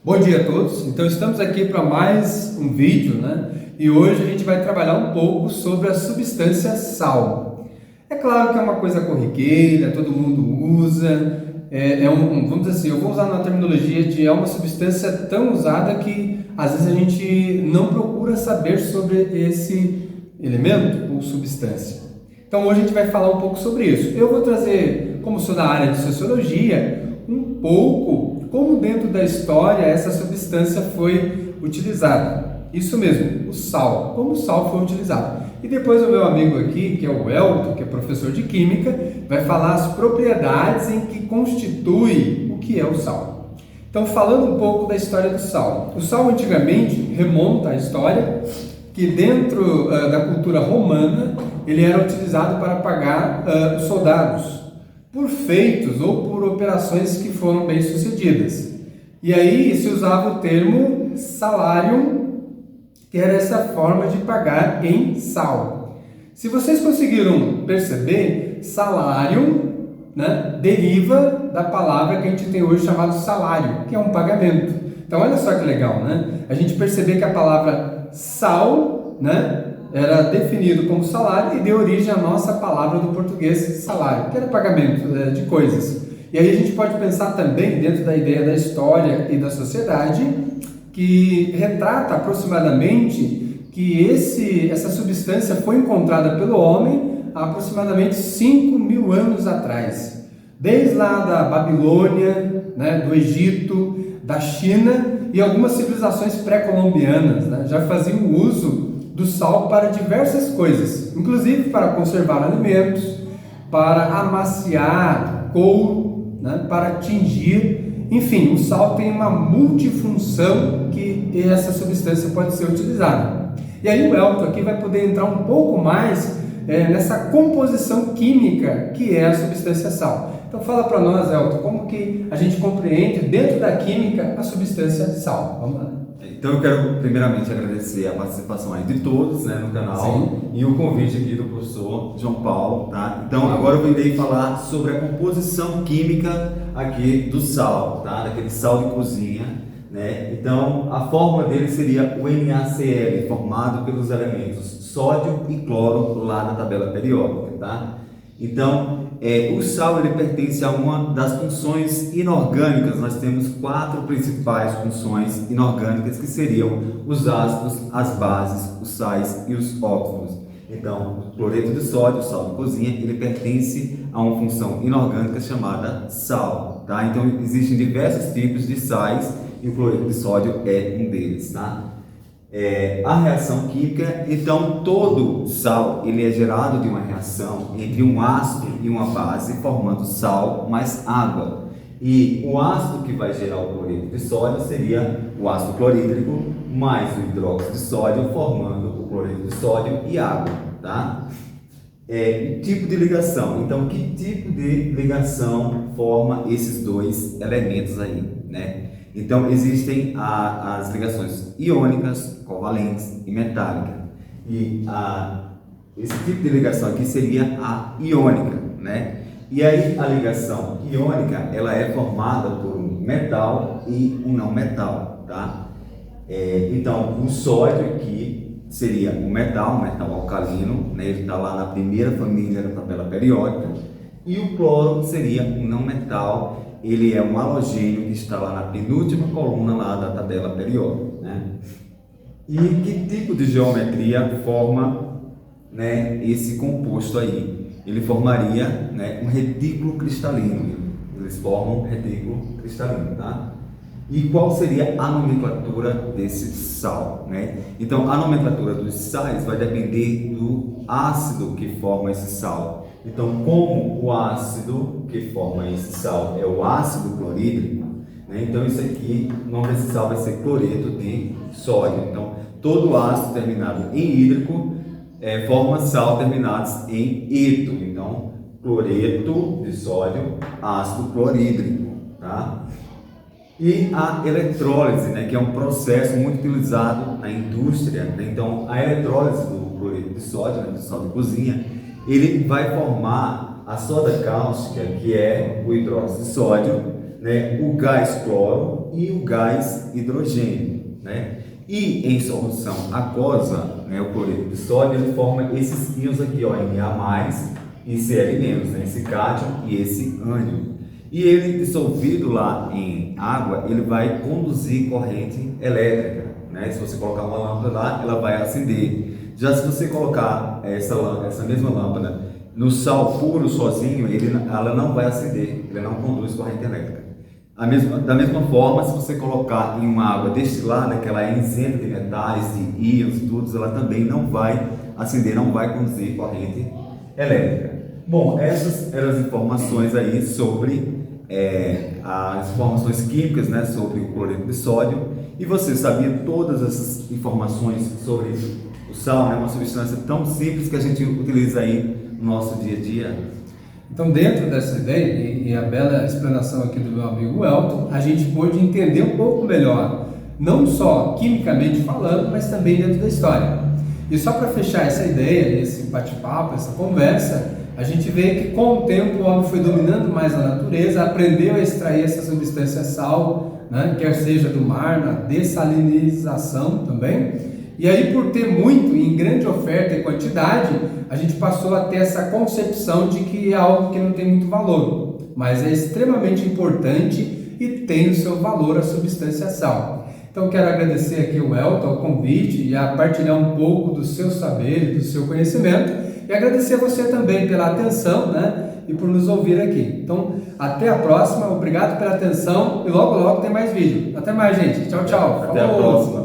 Bom dia a todos. Então estamos aqui para mais um vídeo, né? E hoje a gente vai trabalhar um pouco sobre a substância sal. É claro que é uma coisa corriqueira, todo mundo usa. Vamos dizer assim, eu vou usar uma terminologia de uma substância tão usada que às vezes a gente não procura saber sobre esse elemento ou substância. Então hoje a gente vai falar um pouco sobre isso. Eu vou trazer, como sou da área de sociologia, um pouco como dentro da história essa substância foi utilizada. Isso mesmo, o sal, como o sal foi utilizado. E depois o meu amigo aqui, que é o Elton, que é professor de Química, vai falar as propriedades em que constitui o que é o sal. Então, falando um pouco da história do sal. O sal antigamente remonta à história que dentro da cultura romana ele era utilizado para pagar os soldados por feitos ou por operações que foram bem sucedidas. E aí se usava o termo salário, que era essa forma de pagar em sal. Se vocês conseguiram perceber, salário, né, deriva da palavra que a gente tem hoje chamado salário, que é um pagamento. Então olha só que legal, né? A gente perceber que a palavra sal, né, era definido como salário e deu origem à nossa palavra do português salário, que era pagamento de coisas. E aí a gente pode pensar também dentro da ideia da história e da sociedade, que retrata aproximadamente que essa substância foi encontrada pelo homem há aproximadamente 5.000 anos atrás. Desde lá da Babilônia, né, do Egito, da China e algumas civilizações pré-colombianas, né, já faziam uso do sal para diversas coisas, inclusive para conservar alimentos, para amaciar couro, né, para tingir. Enfim, o sal tem uma multifunção que essa substância pode ser utilizada. E aí o Elton aqui vai poder entrar um pouco mais nessa composição química que é a substância sal. Então fala para nós, Elton, como que a gente compreende dentro da química a substância sal. Vamos lá. Então eu quero primeiramente agradecer a participação aí de todos, né, no canal. Sim. E o convite aqui do professor João Paulo, tá? Então agora eu irei falar sobre a composição química aqui do sal, tá? Daquele sal de cozinha, né? Então a fórmula dele seria o NaCl, formado pelos elementos sódio e cloro lá na tabela periódica, tá? Então o sal ele pertence a uma das funções inorgânicas. Nós temos 4 principais funções inorgânicas que seriam os ácidos, as bases, os sais e os óxidos. Então, o cloreto de sódio, o sal de cozinha, ele pertence a uma função inorgânica chamada sal, tá? Então, existem diversos tipos de sais e o cloreto de sódio é um deles, tá? A reação química, então todo sal ele é gerado de uma reação entre um ácido e uma base, formando sal mais água. E o ácido que vai gerar o cloreto de sódio seria o ácido clorídrico mais o hidróxido de sódio, formando o cloreto de sódio e água, tá? Tipo de ligação. Então, que tipo de ligação forma esses dois elementos aí, né? Então, existem as ligações iônicas, covalentes e metálicas. E esse tipo de ligação aqui seria a iônica, né? E aí, a ligação iônica, ela é formada por um metal e um não metal, tá? Então, o sódio aqui seria um metal alcalino, né? Ele está lá na primeira família da tabela periódica. E o cloro seria um não metal. Ele é um halogênio que está lá na penúltima coluna lá da tabela periódica, né? E que tipo de geometria forma, né, esse composto aí? Ele formaria, né, um retículo cristalino. Eles formam um retículo cristalino, tá? E qual seria a nomenclatura desse sal, né? Então, a nomenclatura dos sais vai depender do ácido que forma esse sal. Então, como o ácido que forma esse sal é o ácido clorídrico, né? Então isso aqui, o nome desse sal vai ser cloreto de sódio. Então, todo ácido terminado em hídrico forma sal terminados em eto. Então, cloreto de sódio, ácido clorídrico, tá? E a eletrólise, né, que é um processo muito utilizado na indústria, né? Então, a eletrólise do cloreto de sódio, né, do sal de cozinha, ele vai formar a soda cáustica, que é o hidróxido de sódio, né, o gás cloro e o gás hidrogênio, né? E em solução aquosa, né, o cloreto de sódio, ele forma esses íons aqui, ó, Na+, e Cl-, né, esse cátion e esse ânion. E ele dissolvido lá em água, ele vai conduzir corrente elétrica, né? Se você colocar uma lâmpada lá, ela vai acender. Já se você colocar essa mesma lâmpada no sal puro sozinho, ela não vai acender, ele não conduz corrente elétrica. Da mesma forma, se você colocar em uma água destilada, que ela é isenta de metais, de íons, tudo, ela também não vai acender, não vai conduzir corrente elétrica. Bom, essas eram as informações aí sobre as informações químicas, né, sobre o cloreto de sódio. E você sabia todas essas informações sobre o sal, né, uma substância tão simples que a gente utiliza aí no nosso dia a dia? Então, dentro dessa ideia e a bela explanação aqui do meu amigo Elton, a gente pôde entender um pouco melhor, não só quimicamente falando, mas também dentro da história. E só para fechar essa ideia, esse bate-papo, essa conversa, a gente vê que com o tempo o homem foi dominando mais a natureza, aprendeu a extrair essa substância sal, né, quer seja do mar, na dessalinização também. E aí, por ter muito e em grande oferta e quantidade, a gente passou a ter essa concepção de que é algo que não tem muito valor, mas é extremamente importante e tem o seu valor a substância sal. Então, quero agradecer aqui o Elton, o convite e a partilhar um pouco do seu saber, do seu conhecimento, e agradecer a você também pela atenção, né, e por nos ouvir aqui. Então, até a próxima, obrigado pela atenção e logo tem mais vídeo. Até mais, gente. Tchau, tchau. Até a próxima.